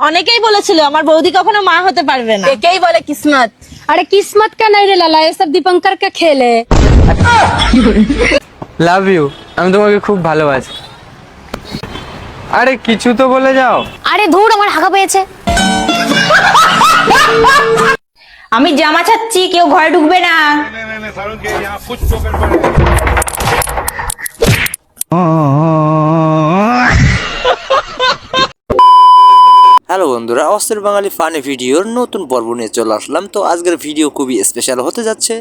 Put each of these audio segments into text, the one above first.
অনেকেই বলেছিল আমার বৌদি কখনো মা হতে পারবে না। একেই বলে কিসমত। अरे किस्मत का नहीं रे लाला, ये सब दीपंकर का खेल है। লাভ ইউ, আমি তোমাকে খুব ভালোবাসি। আরে কিছু তো বলে যাও। আরে ধুর, আমার হাগা পেয়েছে। আমি জামা ছাড়ছি, কেউ ঘরে ঢুকবে না। হ্যালো বন্ধুরা, অস্থির বাঙালি ফানি ভিডিওর নতুন পর্ব নিয়ে চলে আসলাম। তো আজকের ভিডিও খুবই স্পেশাল হতে যাচ্ছে।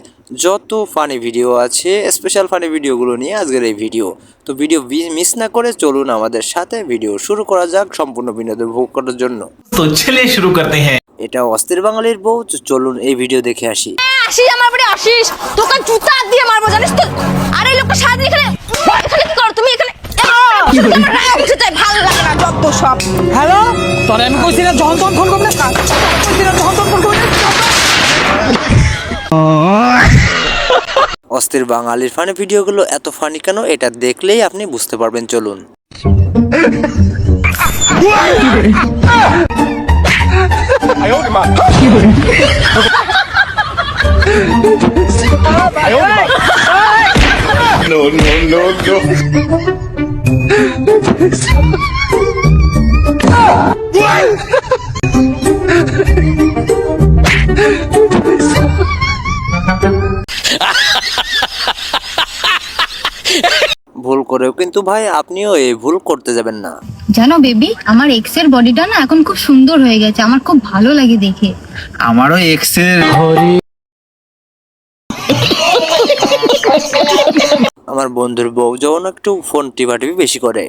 যত ফানি ভিডিও আছে, স্পেশাল ফানি ভিডিওগুলো নিয়ে আজকের এই ভিডিও। তো ভিডিও মিস না করে চলুন আমাদের সাথে ভিডিও শুরু করা যাক সম্পূর্ণ বিনোদন ভোগ করার জন্য। তো চলে শুরু করতে হ্যাঁ। এটা অস্থির বাঙালির বউ, চলুন এই ভিডিও দেখে আসি। আসিস আমার বাড়ি আসিস, তোকে জুতা দিয়ে মারবো জানিস তো। আর এই লোকটা সারাদিন এখানে এখানে কি করো তুমি? এখানে ভালো লাগে না যত সব। হ্যালো, তোরে আমি কইছি না যখন তখন ফোন করব না, কইছি না যখন তখন ফোন করব না। অস্থির বাঙালির ফানি ভিডিওগুলো এত ফানি কেন, এটা দেখলেই আপনি বুঝতে পারবেন। চলুন। ভুল করেও কিন্তু ভাই আপনিও এই ভুল করতে যাবেন না। জানো বেবি, আমার এক্স এর বডিটা না এখন খুব সুন্দর হয়ে গেছে, আমার খুব ভালো লাগে দেখে। আমারও এক্স এর আমার বন্ধুর বউ যখন একটু ফোন টিপাটিপি বেশি করে।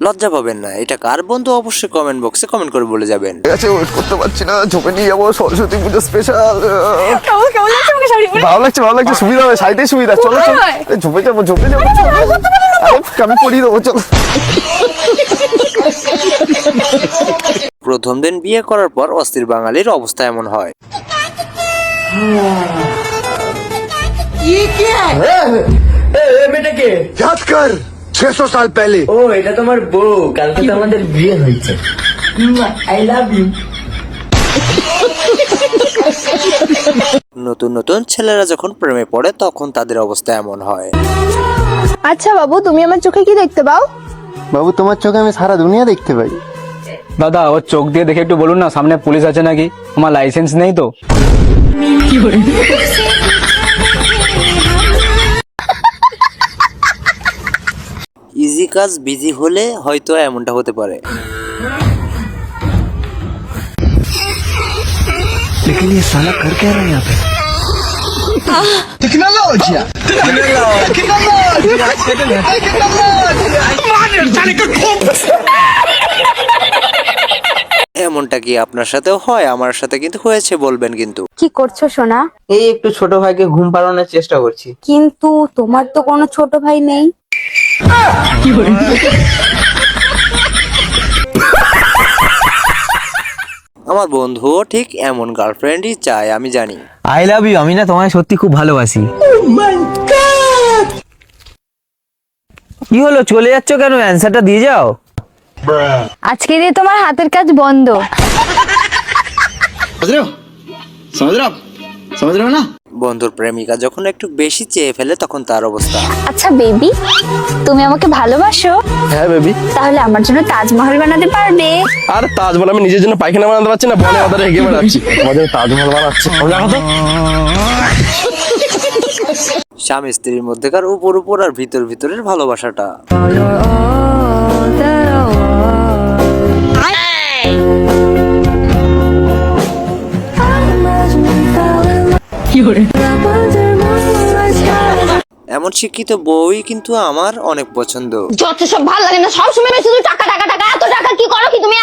লজ্জা পাবেন না, এটা কার বন্ধু অবশ্যই কমেন্ট বক্সে কমেন্ট করে বলে যাবেন। ঠিক আছে, ওয়েট করতে পারছি না, ঝোপে নিয়ে যাবো সরস্বতী পুজো স্পেশাল। ভালো লাগছে, ভালো লাগছে, সুবিধা হবে, সাইডে সুবিধা। চলো চলো, ঝোপে যাবো, ঝোপে যাবো। আমি পড়িয়ে দেবো, চলো। প্রথম দিন বিয়ে করার পর অস্থির বাঙালির অবস্থা এমন হয়। বেটা কে? याद कर 600 साल पहले। ও এটা তোমার বউ, কালকে তো আমাদের বিয়ে হয়েছে। I love you. নতুন নতুন ছেলেরা যখন প্রেমে পড়ে তখন তাদের অবস্থা এমন হয়। আচ্ছা বাবু, তুমি আমার চোখে কি দেখতে পাও? বাবু, তোমার চোখে আমি সারা দুনিয়া দেখতে পাই। দাদা, ওর চোখ দিয়ে দেখে একটু বলুন না, সামনে পুলিশ আছে নাকি? আমার লাইসেন্স নেই তো। ইজি কাজ বিজি হলে হয়তো এমনটা হতে পারে। लेकिन ये साला कर क्या रहा है यहाँ पे? टेक्नोलॉजिया। এমনটা কি আপনার সাথেও হয়? আমার সাথে কিন্তু হয়েছে, বলবেন কিন্তু। কি করছো সোনা? এই একটু ছোট ভাইকে ঘুম পাড়ানোর চেষ্টা করছি। কিন্তু তোমার তো কোনো ছোট ভাই নেই। আমার বন্ধুও ঠিক এমন গার্লফ্রেন্ডই চায়, আমি জানি। আই লাভ ইউ, আমি না তোমায় সত্যি খুব ভালোবাসি। কি হলো, চলে যাচ্ছ কেন? অ্যানসারটা দিয়ে যাও। আজকে দিয়ে তোমার হাতের কাজ বন্ধ। समझ रहे हो ना? বন্ধুর প্রেমিকা যখন একটু বেশি চেয়ে ফেলে তখন তার অবস্থা। আচ্ছা বেবি, তুমি আমাকে ভালোবাসো? হ্যাঁ বেবি। তাহলে আমার জন্য তাজমহল বানাতে পারবে? আর তাজমহল আমি নিজের জন্য পায়খানা বানাতে পারছি না, বনে ওদের হেগে বেড়াচ্ছি। আমাদের তাজমহল বানাচ্ছে। দেখো তো, স্বামী স্ত্রীর মধ্যেকার উপর উপর আর ভিতর ভিতরের ভালোবাসাটা। এমন শিক্ষিত বই কিন্তু আমার অনেক পছন্দ। যত সব ভালো লাগে না, সবসময় শুধু টাকা টাকা টাকা। এত টাকা কি করো কি তুমি?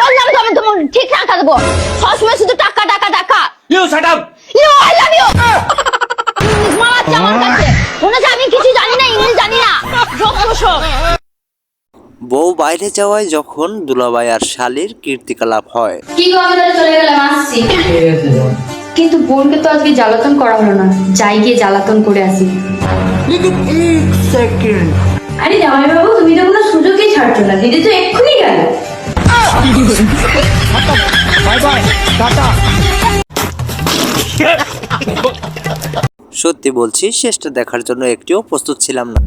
বললাম তো আমি তোমার ঠিক টাকা দেবো, সবসময় শুধু টাকা টাকা টাকা। You shut up. You I love you. English মারাচ্ছে আমার কাছে, মনে হচ্ছে আমি কিছু জানি না, ইংলিশ জানি না, যত সব। বউ বাইরে যাওয়ায় যখন দুলাভাই আর শালির কীর্তিকলাপ হয়। কি গো, আমি তাহলে চলে গেলাম, আসছি। কিন্তু বোনকে তো আজকে জ্বালাতন করা হলো না, যাই গিয়ে জ্বালাতন করে আসি। আরে জামাই বাবু, তুমি তো কোনো সুযোগই ছাড়ছো না, দিদি তো এক্ষুনি গেল। সত্যি বলছি, শেষটা দেখার জন্য একটিও প্রস্তুত ছিলাম না।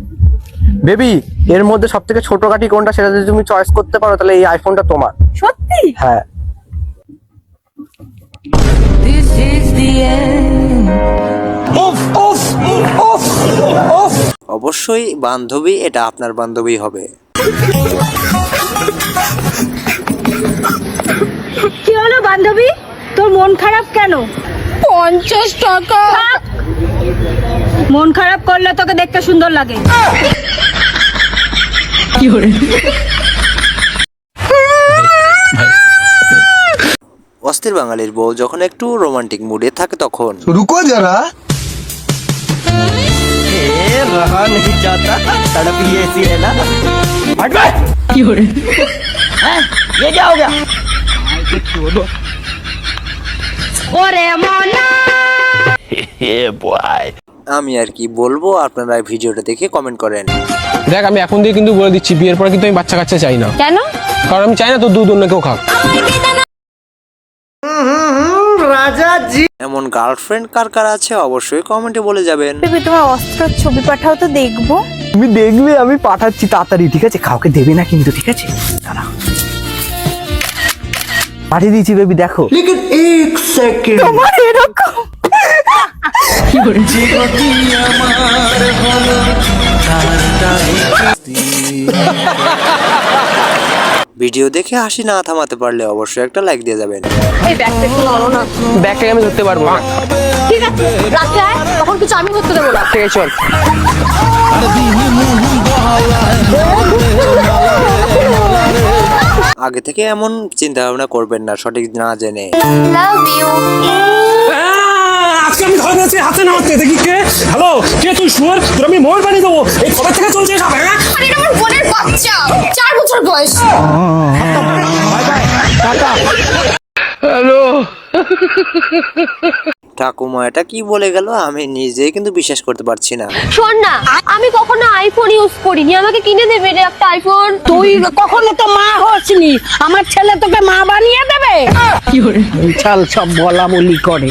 বেবি, এর মধ্যে সব থেকে ছোট কাঠি কোনটা সেটা যদি তুমি চয়েস করতে পারো তাহলে এই আইফোনটা তোমার। সত্যি? হ্যাঁ। অবশ্যই বান্ধবী, এটা আপনার বান্ধবী হবে। কি হলো বান্ধবী, তোর মন খারাপ কেন? 50 টাকা। মন খারাপ করলে তোকে দেখতে সুন্দর লাগে। কি হলো? অস্থির বাঙালির বউ যখন একটু রোমান্টিক মুডে থাকে তখন रुको जरा रहा नहीं जाता, तड़प ही ऐसी है ना। কি হলো? ये क्या हो गया? ওরে মনা, আমি আর কি বলবো, আপনারা ভিডিওটা দেখে কমেন্ট করেন। দেখ, আমি এখন দিয়ে কিন্তু বলে দিচ্ছি, বিয়ের পরে কিন্তু আমি বাচ্চা কাচ্চা চাই না। কেন? কারণ আমি চাই না তোর দুধ অন্য কেউ খাক। এমন গার্লফ্রেন্ড কার কার আছে অবশ্যই কমেন্টে বলে যাবেন। তোমার অস্ত্রের ছবি পাঠাও তো দেখবো। তুমি দেখবে, আমি পাঠাচ্ছি তাড়াতাড়ি, ঠিক আছে? কাউকে দেবে না কিন্তু, ঠিক আছে? দাঁড়াও, পাঠিয়ে দিয়েছি বেবি, দেখো। তোমার এরকম ভিডিও দেখে হাসি না থামাতে পারলে অবশ্যই একটা লাইক দিয়ে যাবেন। এই ব্যাগটা একটু নড়ো না। ব্যাগটাকে আমি ধরতে পারবো না। ঠিক আছে, রাতে আয়, তখন কিছু আমি করতে দেবো না। ঠিক আছে, চল। আগে থেকে এমন চিন্তা ভাবনা করবেন না সঠিক না জেনে। Love you. আজকে আমি ধরে নিয়েছি হাতে না হাতে, দেখি কে। হ্যালো, কে তুই? শুয়ার, তোর আমি মোর বানিয়ে দেবো। এই কবে থেকে চলছে এসব? হ্যাঁ, আরে এটা আমার বোনের বাচ্চা, 4 বছর বয়স। ঠাকুমা এটা কি বলে গেল, আমি নিজেই কিন্তু বিশ্বাস করতে পারছি না। শোন না, আমি কখনো আইফোন ইউজ করিনি, আমাকে কিনে দেবে রে একটা আইফোন। তুই কখনো তো মা হসনি, আমার ছেলে তোকে মা বানিয়ে দেবে। কি হলো? চাল সব বলা বলি করে।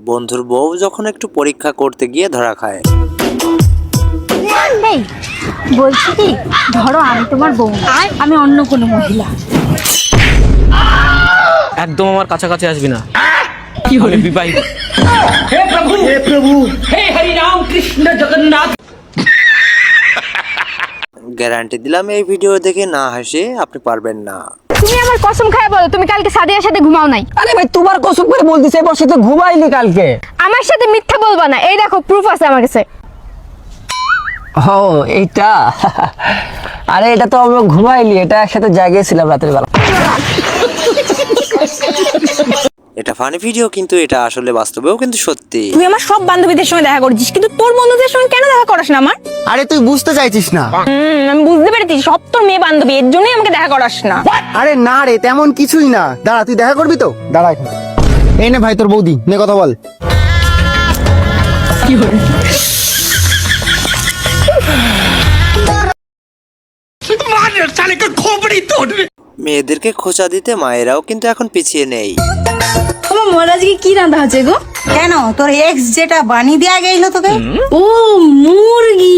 বন্ধুর বউ যখন একটু পরীক্ষা করতে গিয়ে ধরা খায়। এই বলছি কি, ধরো আমি তোমার বউ না, আমি অন্য কোনো মহিলা। একদম আমার কাছাকাছি আসবি না। কি হলো? বিবাহিত। হে প্রভু, হে হরি রাম কৃষ্ণ জগন্নাথ। গ্যারান্টি দিলাম এই ভিডিও দেখে না হাসে আপনি পারবেন না। তুমি আমার কসম খায় বলো, তুমি কালকে সাদিয়ার সাথে ঘুমাও নাই? আরে ভাই, তোমার কসম করে বলতেছে, এবার সে তো ঘুমাইনি কালকে। আমার সাথে মিথ্যা বলবা না, এই দেখো প্রুফ আছে আমার কাছে। ও এইটা, আরে এটা তো আমি ঘুমাইনি, এটা একসাথে জায়গায় ছিলাম রাতের বেলা। এটা ফানি ভিডিও, কিন্তু এটা আসলে বাস্তবেও কিন্তু সত্যি। তুই আমার সব বান্ধবীদের সঙ্গে দেখা করছিস, কিন্তু তোর বন্ধুদের সঙ্গে কেন দেখা করাস না আমার? আরে তুই বুঝতে চাইছিস না। আমি বুঝতে পেরেছি, সব তোর মেয়ে বান্ধবী, এর জন্যই আমাকে দেখা করাস না। আরে না রে, তেমন কিছুই না। দাঁড়া, তুই দেখা করবি তো? দাঁড়া এখন। এই নে ভাই তোর বৌদি, নে কথা বল। কি হলো? মেয়েদেরকে খোঁচা দিতে মায়েরাও কিন্তু এখন পিছিয়ে নেই। তোমার মহারাজকে কি রান্না হচ্ছে গো? কেন, তোর এক্স যেটা বানিয়ে দেয়া গেল তোকে? ও মুরগি।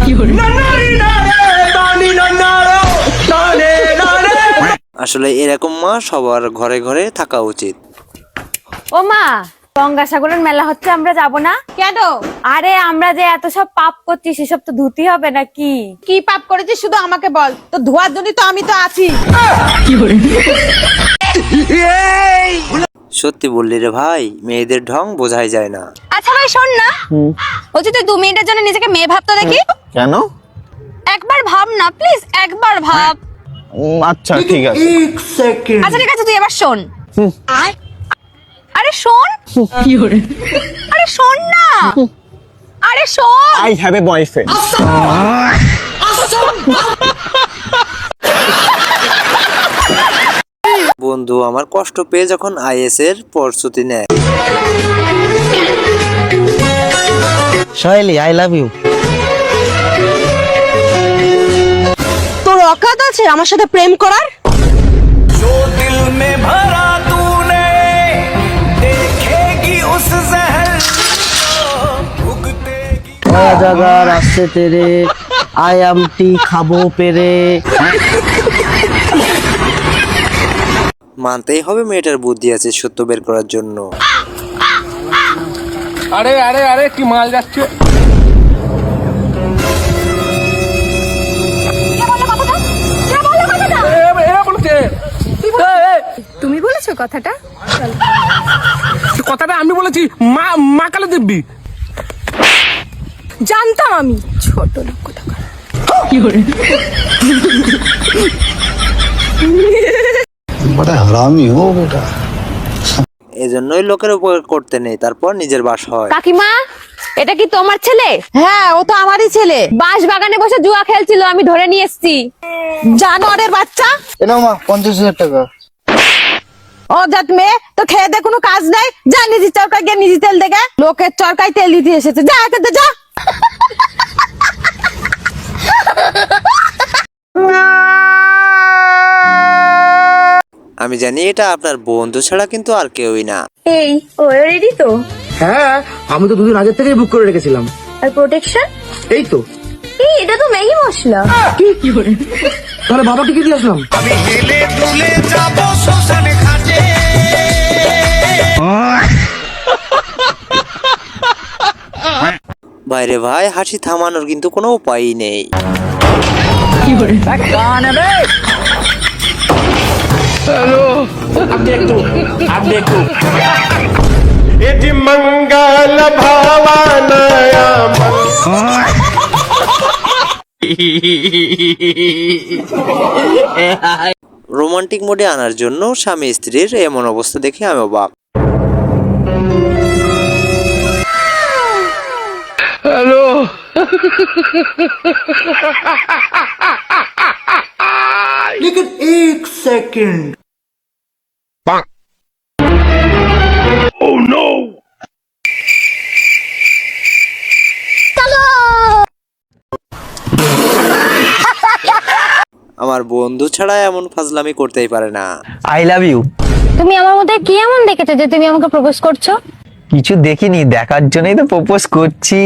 কি হলো? আসলে এরকম মা সবার ঘরে ঘরে থাকা উচিত। ও মা, গঙ্গাসাগরের মেলা হচ্ছে, আমরা যাব না? কেন? আরে আমরা যে এত সব পাপ করছি, সেসব তো ধুতি হবে নাকি? কি পাপ করেছিস শুধু আমাকে বল, তো ধোয়ার জন্য তো আমি তো আছি। কি হলো? সত্যি বললি রে ভাই, মেয়েদের ঢং বোঝাই যায় না। আচ্ছা ভাই শোন না, বলছি তুই 2 মিনিটের জন্য নিজেকে মেয়ে ভাবতে দেখি। কেন? একবার ভাব না প্লিজ, একবার ভাব। আচ্ছা ঠিক আছে। আচ্ছা ঠিক আছে, তুই এবার শোন। আরে শোন, আরে শোন না, আরে শোন। I have a boyfriend. বন্ধু আমার কষ্ট পেয়ে যখন আইএস এর প্রস্তুতি নেয়। Soheli I love you. তোর অকাত আছে আমার সাথে প্রেম করার? জাগার আসছে তেরে আই এম টি খাবো পেরে। মানতেই হবে মেয়েটার বুদ্ধি আছে সত্য বের করার জন্য। আরে আরে আরে কি মাল যাচ্ছে। তুমি বলেছো কথাটা? কথাটা আমি বলেছি, মা মা কালে দিব্যি। জানতাম আমি, ছোট লোক কোথাকার। এজন্যই লোকের উপকার করতে নেই, তারপর নিজের বাস হয়। কাকিমা, এটা কি তোমার ছেলে? হ্যাঁ, ও তো আমারই ছেলে। বাঁশ বাগানে বসে জুয়া খেলছিল, আমি ধরে নিয়ে এসেছি। জানোয়ারের বাচ্চা। এনাও মা 50,000 টাকা। ও জাত মেয়ে, তো খেয়ে দে কোনো কাজ নাই। যা নিজের চরকায় গিয়ে নিজে তেল দেখে, লোকের চরকায় তেল দিতে এসেছে। যা খেতে যা। আমি জানি এটা আপনার বন্ধু ছাড়া কিন্তু আর কেউই না। এই ও রেডি তো? হ্যাঁ, আমি তো দুদিন আগে থেকেই বুক করে রেখেছিলাম। আর প্রোটেকশন? এই তো। এই এটা তো ম্যাগি মশলা। তাহলে বাবাকে কি দিয়ে আসলাম? বাইরে ভাই, হাসি থামানোর কিন্তু কোনো উপায়ই নেই। मंगल भावनाया রোমান্টিক মোডে আনার জন্য স্বামী স্ত্রীর এমন অবস্থা দেখে আমি অবাক। হ্যালো। लेकिन एक सेकंड। আমার বন্ধু ছাড়া এমন ফাজলামি করতেই পারে না। I love you. তুমি আমার মধ্যে কি এমন দেখেছো যে তুমি আমাকে প্রপোজ করছো? কিছু দেখিনি, দেখার জন্যই তো প্রপোজ করছি।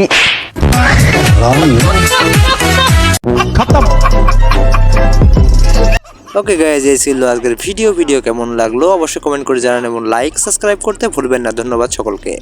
ওকে গাইজ, এই ছিল আজকের ভিডিও কেমন লাগলো অবশ্যই কমেন্ট করে জানান এবং লাইক সাবস্ক্রাইব করতে ভুলবেন না। ধন্যবাদ সকলকে।